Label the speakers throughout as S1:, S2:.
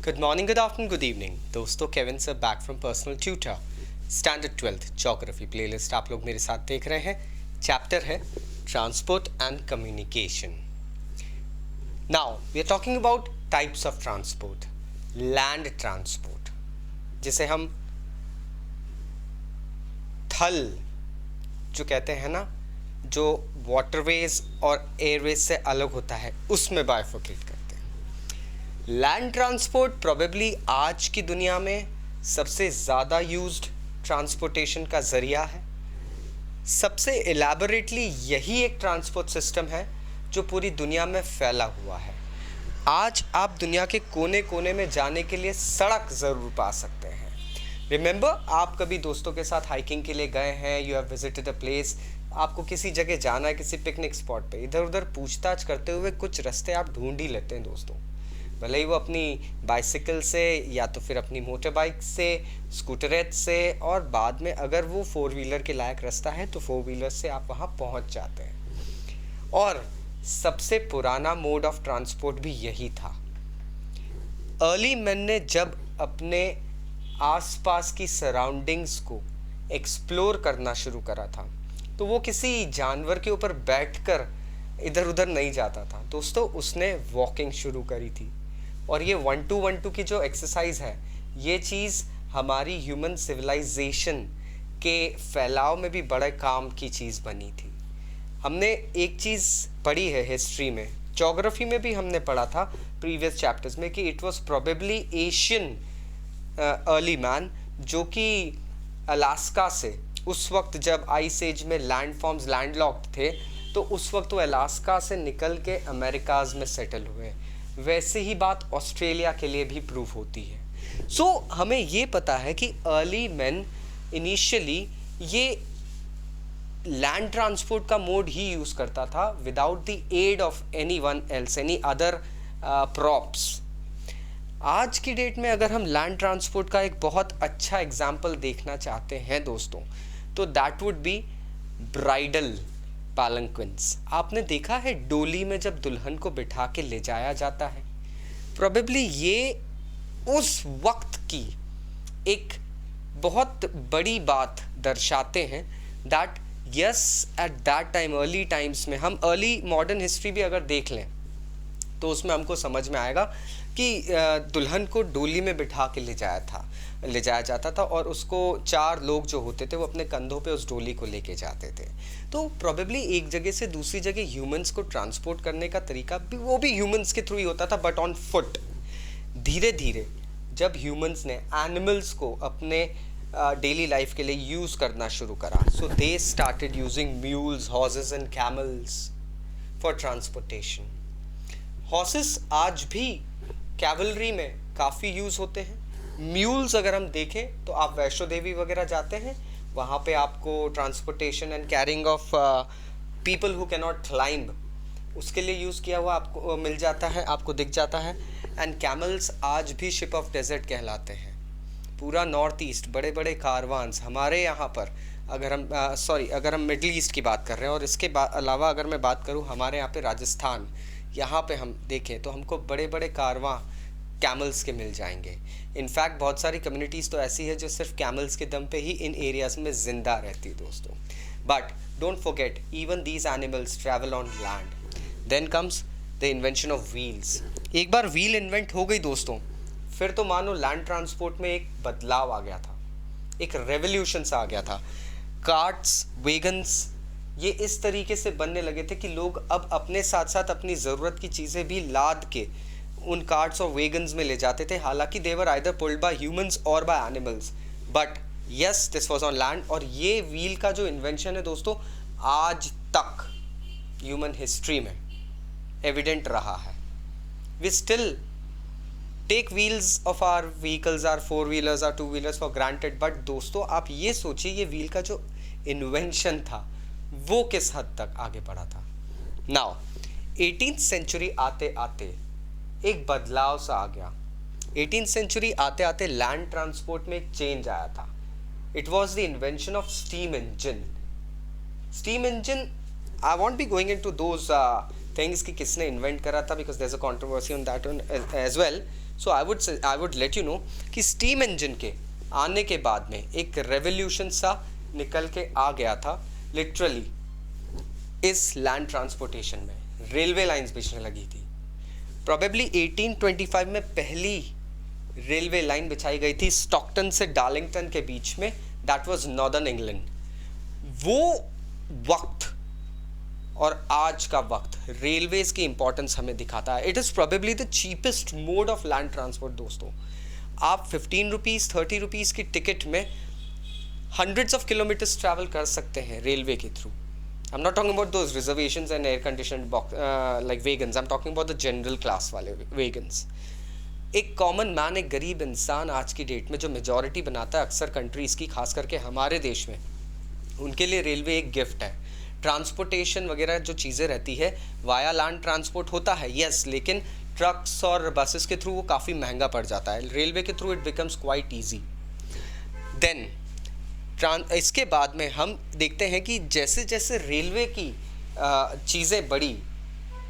S1: Good morning, good afternoon, good evening दोस्तों। Kevin sir back from personal tutor, standard 12th geography playlist आप लोग मेरे साथ देख रहे हैं। चैप्टर है transport and communication. Now we are talking about types of transport. Land transport, जिसे हम थल जो कहते हैं ना, जो वाटरवेज और एयरवेज से अलग होता है, उसमें बाइफर्केट करते हैं। लैंड ट्रांसपोर्ट प्रोबेबली आज की दुनिया में सबसे ज़्यादा यूज्ड ट्रांसपोर्टेशन का ज़रिया है। सबसे एलैबोरेटली यही एक ट्रांसपोर्ट सिस्टम है जो पूरी दुनिया में फैला हुआ है। आज आप दुनिया के कोने कोने में जाने के लिए सड़क ज़रूर पा सकते हैं। रिमेंबर, आप कभी दोस्तों के साथ हाइकिंग के लिए गए हैं, you have visited a place, आपको किसी जगह जाना है, किसी पिकनिक स्पॉट पे, इधर उधर पूछताछ करते हुए कुछ रास्ते आप ढूंढ ही लेते हैं दोस्तों। भले ही वो अपनी बाइसिकल से या तो फिर अपनी मोटर बाइक से, स्कूटरेज से, और बाद में अगर वो 4 व्हीलर के लायक रास्ता है तो 4 व्हीलर से आप वहाँ पहुँच जाते हैं। और सबसे पुराना मोड ऑफ ट्रांसपोर्ट भी यही था। अर्ली मैन ने जब अपने आसपास की सराउंडिंग्स को एक्सप्लोर करना शुरू करा था तो वो किसी जानवर के ऊपर बैठकर इधर उधर नहीं जाता था दोस्तों, उसने वॉकिंग शुरू करी थी। और ये 1-2-1-2 की जो एक्सरसाइज है, ये चीज़ हमारी ह्यूमन सिविलाइजेशन के फैलाव में भी बड़े काम की चीज़ बनी थी। हमने एक चीज़ पढ़ी है हिस्ट्री में, ज्योग्राफी में भी हमने पढ़ा था प्रीवियस चैप्टर्स में, कि it was probably Asian early man, जो कि अलास्का से, उस वक्त जब आइस एज में लैंड फॉर्म्स लैंडलॉक्ड थे, तो उस वक्त वो अलास्का से निकल के अमेरिकाज में सेटल हुए। वैसे ही बात ऑस्ट्रेलिया के लिए भी प्रूफ होती है। सो हमें ये पता है कि अर्ली मैन इनिशियली ये लैंड ट्रांसपोर्ट का मोड ही यूज़ करता था without the aid of any one else, any other props. आज की डेट में अगर हम लैंड ट्रांसपोर्ट का एक बहुत अच्छा एग्जाम्पल देखना चाहते हैं दोस्तों, तो दैट वुड बी ब्राइडल पालंक्विंस। आपने देखा है डोली में जब दुल्हन को बिठा के ले जाया जाता है, प्रोबेबली ये उस वक्त की एक बहुत बड़ी बात दर्शाते हैं that yes, at that time, early times में, हम अर्ली मॉडर्न हिस्ट्री भी अगर देख लें तो उसमें हमको समझ में आएगा कि दुल्हन को डोली में बिठा के ले जाया जाता था और उसको 4 लोग जो होते थे वो अपने कंधों पे उस डोली को लेके जाते थे। तो प्रोबेबली एक जगह से दूसरी जगह ह्यूमंस को ट्रांसपोर्ट करने का तरीका भी वो भी ह्यूमंस के थ्रू ही होता था, बट ऑन फुट। धीरे धीरे जब ह्यूमंस ने एनिमल्स को अपने डेली लाइफ के लिए यूज़ करना शुरू करा, so they started using mules, horses and camels for transportation. Horses आज भी कैवलरी में काफ़ी यूज़ होते हैं। म्यूल्स अगर हम देखें तो आप वैष्णो देवी वगैरह जाते हैं, वहाँ पे आपको transportation and carrying of people who can not climb, उसके लिए यूज़ किया हुआ आपको मिल जाता है, आपको दिख जाता है। एंड कैमल्स आज भी शिप ऑफ डेजर्ट कहलाते हैं। पूरा नॉर्थ ईस्ट बड़े बड़े कारवान्स हमारे यहाँ पर, अगर हम मिडल ईस्ट की बात कर रहे हैं, और इसके अलावा अगर मैं बात करूँ हमारे यहाँ पे राजस्थान, यहाँ पे हम देखें तो हमको बड़े बड़े कारवां कैमल्स के मिल जाएंगे। इनफैक्ट बहुत सारी कम्युनिटीज़ तो ऐसी है जो सिर्फ कैमल्स के दम पे ही इन एरियाज में ज़िंदा रहती है दोस्तों। But don't forget, even these animals travel on land. Then comes the invention of wheels. एक बार व्हील इन्वेंट हो गई दोस्तों, फिर तो मानो लैंड ट्रांसपोर्ट में एक बदलाव आ गया था, एक रेवोल्यूशन सा आ गया था। कार्ट्स, वेगन्स, ये इस तरीके से बनने लगे थे कि लोग अब अपने साथ साथ अपनी ज़रूरत की चीज़ें भी लाद के उन कार्ट्स और वेगन्स में ले जाते थे। हालांकि देवर आइदर पुल्ड बाय ह्यूमंस और by animals, but yes, this was on land. और ये व्हील का जो इन्वेंशन है दोस्तों, आज तक ह्यूमन हिस्ट्री में एविडेंट रहा है। We still take wheels of our vehicles, or 4 wheelers, or 2 wheelers for granted. But दोस्तों आप ये सोचिए, ये व्हील का जो इन्वेंशन था वो किस हद तक आगे बढ़ा था। नाउ 18th सेंचुरी आते आते एक बदलाव सा आ गया। 18th सेंचुरी आते आते लैंड ट्रांसपोर्ट में एक चेंज आया था। It was the invention of steam engine. Steam engine, I won't be going into those things कि किसने इन्वेंट करा था, because there is a controversy on that one as well. So I would let you know कि steam engine के आने के बाद में एक रेवोल्यूशन सा निकल के आ गया था लिटरली इस लैंड ट्रांसपोर्टेशन में. रेलवे लाइंस बिछने लगी थी. प्रोबेबली 1825 में पहली रेलवे लाइन बिछाई गई थी स्टॉकटन से डार्लिंगटन के बीच में. That was northern England. वो वक्त और आज का वक्त रेलवेज की इंपॉर्टेंस हमें दिखाता है. It is probably the cheapest mode of land transport दोस्तों. आप 15 रुपीज़ 30 रुपीज़ की टिकट में हंड्रेड्स ऑफ किलोमीटर्स ट्रैवल कर सकते हैं रेलवे के through. I'm not talking about those reservations and air conditioned box like wagons. I'm talking about the general class वाले wagons. एक कॉमन मैन, एक गरीब इंसान आज की डेट में जो मेजॉरिटी बनाता है अक्सर कंट्रीज़ की, खास करके हमारे देश में, उनके लिए रेलवे एक गिफ्ट है. ट्रांसपोर्टेशन वगैरह जो चीज़ें रहती है वाया लैंड ट्रांसपोर्ट होता है यस, लेकिन ट्रक्स और बसेस के थ्रू वो काफ़ी महंगा पड़ जाता है. रेलवे के through it becomes quite easy. Then इसके बाद में हम देखते हैं कि जैसे जैसे रेलवे की चीज़ें बढ़ी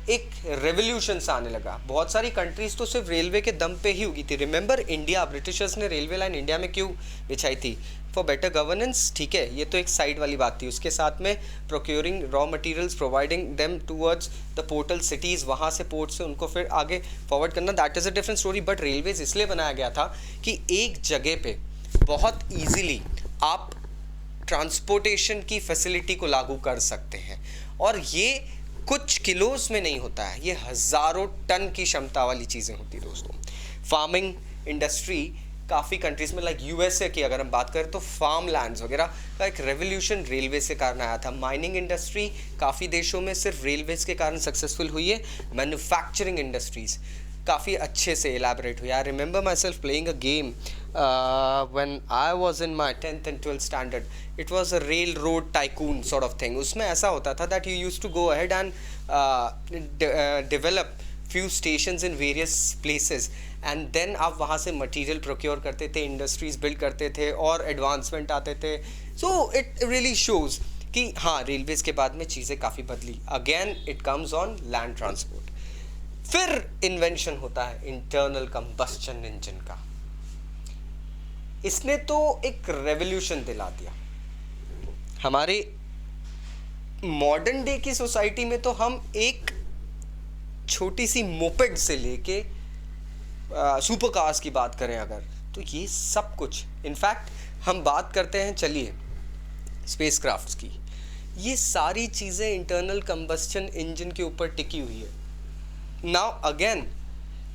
S1: एक रेवोल्यूशन सा आने लगा. बहुत सारी कंट्रीज़ तो सिर्फ रेलवे के दम पे ही उगी थी. रिमेंबर इंडिया, ब्रिटिशर्स ने रेलवे लाइन इंडिया में क्यों बिछाई थी? For better governance. ठीक है, ये तो एक साइड वाली बात थी. उसके साथ में procuring raw materials, providing them towards the portal cities, वहाँ से पोर्ट से उनको फिर आगे फॉरवर्ड करना, that is a different story. But railways इसलिए बनाया गया था कि एक जगह पे बहुत ईजिली आप ट्रांसपोर्टेशन की फैसिलिटी को लागू कर सकते हैं. और ये कुछ किलोस में नहीं होता है, ये हज़ारों टन की क्षमता वाली चीज़ें होती हैं दोस्तों. फार्मिंग इंडस्ट्री काफ़ी कंट्रीज़ में, लाइक यूएसए की अगर हम बात करें तो फार्म लैंड्स वगैरह का एक रेवोल्यूशन रेलवे से कारण आया था. माइनिंग इंडस्ट्री काफ़ी देशों में सिर्फ रेलवेज के कारण सक्सेसफुल हुई है. मैन्युफैक्चरिंग इंडस्ट्रीज़ काफ़ी अच्छे से एलैबोरेट हुई. I remember my self playing a game when I was in my 10th and 12th standard. It was a railroad tycoon sort of thing. उसमें ऐसा होता था that you used to go ahead and develop few stations in various places and then आप वहाँ से material procure करते थे, industries build करते थे और advancement आते थे. So it really shows कि हाँ रेलवेज के बाद में चीज़ें काफ़ी बदली. Again it comes on land transport. फिर इन्वेंशन होता है इंटरनल कंबस्चन इंजन का. इसने तो एक रेवोल्यूशन दिला दिया. हमारे मॉडर्न डे की सोसाइटी में तो हम एक छोटी सी मोपेड से लेके सुपर कार्स की बात करें अगर, तो ये सब कुछ, इनफैक्ट हम बात करते हैं चलिए स्पेसक्राफ्ट्स की, ये सारी चीज़ें इंटरनल कंबस्चन इंजन के ऊपर टिकी हुई है. नाउ अगेन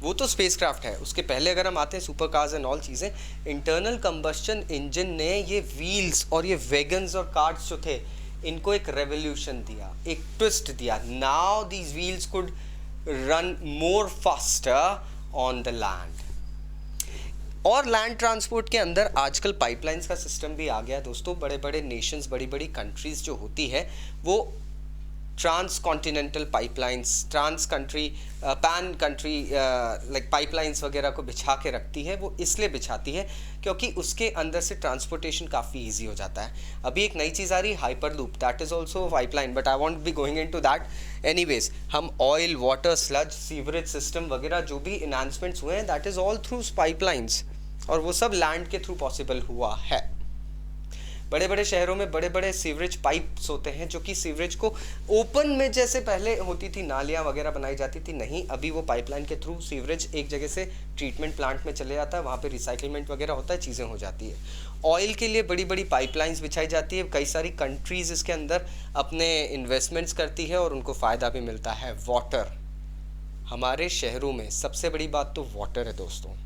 S1: वो तो स्पेसक्राफ्ट है, उसके पहले अगर हम आते हैं सुपर कार्स एंड ऑल चीज़ें, इंटरनल कंबस्चन इंजन ने ये व्हील्स और ये वैगन्स और कार्स जो थे इनको एक रेवोल्यूशन दिया, एक ट्विस्ट दिया. Now these wheels could run more faster on the land. और लैंड ट्रांसपोर्ट के अंदर आजकल पाइपलाइंस का सिस्टम भी आ गया दोस्तों. बड़े बड़े नेशंस, बड़ी बड़ी कंट्रीज़ जो होती है वो trans continental pipelines, trans country, pan country like pipelines वगैरह को बिछा के रखती है. वो इसलिए बिछाती है क्योंकि उसके अंदर से ट्रांसपोर्टेशन काफ़ी इजी हो जाता है. अभी एक नई चीज़ आ रही है hyperloop, that is also pipeline, but I won't be going into that. Anyways हम oil, water, sludge, sewerage system वगैरह जो भी इन्हांसमेंट्स हुए हैं that is all through pipelines, और वो सब लैंड के थ्रू पॉसिबल हुआ है. बड़े बड़े शहरों में बड़े बड़े सीवरेज पाइप्स होते हैं जो कि सीवरेज को ओपन में जैसे पहले होती थी नालियाँ वगैरह बनाई जाती थी, नहीं, अभी वो पाइपलाइन के थ्रू सीवरेज एक जगह से ट्रीटमेंट प्लांट में चले जाता है, वहाँ पे रिसाइकलमेंट वगैरह होता है, चीज़ें हो जाती है. ऑयल के लिए बड़ी बड़ी पाइपलाइंस बिछाई जाती है. कई सारी कंट्रीज़ इसके अंदर अपने इन्वेस्टमेंट्स करती है और उनको फ़ायदा भी मिलता है. वाटर, हमारे शहरों में सबसे बड़ी बात तो वाटर है दोस्तों.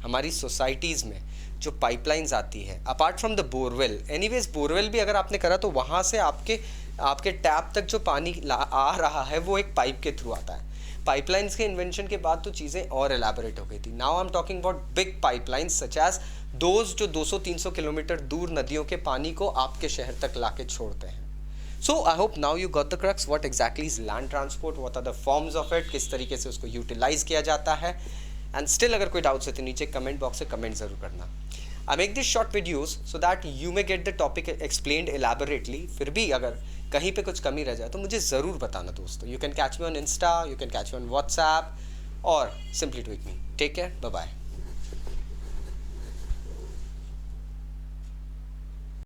S1: हमारी सोसाइटीज़ में जो पाइपलाइंस आती है apart from the borewell, anyways borewell भी अगर आपने करा तो वहाँ से आपके टैप तक जो पानी आ रहा है वो एक पाइप के थ्रू आता है. पाइपलाइंस के इन्वेंशन के बाद तो चीज़ें और एलैबोरेट हो गई थी. Now I am talking about big pipelines such as those जो 200-300 किलोमीटर दूर नदियों के पानी को आपके शहर तक ला के छोड़ते हैं. So I hope now you got the crux what exactly is land transport, what are the forms of it, किस तरीके से उसको यूटिलाइज किया जाता है. एंड स्टिल अगर कोई डाउट्स है तो नीचे कमेंट बॉक्स से कमेंट ज़रूर करना. I make these short videos so that you may get the topic explained elaborately. फिर भी अगर कहीं पे कुछ कमी रह जाए तो मुझे ज़रूर बताना दोस्तों. You can catch me on insta, you can catch me on WhatsApp, और simply tweet me. Take care, bye bye.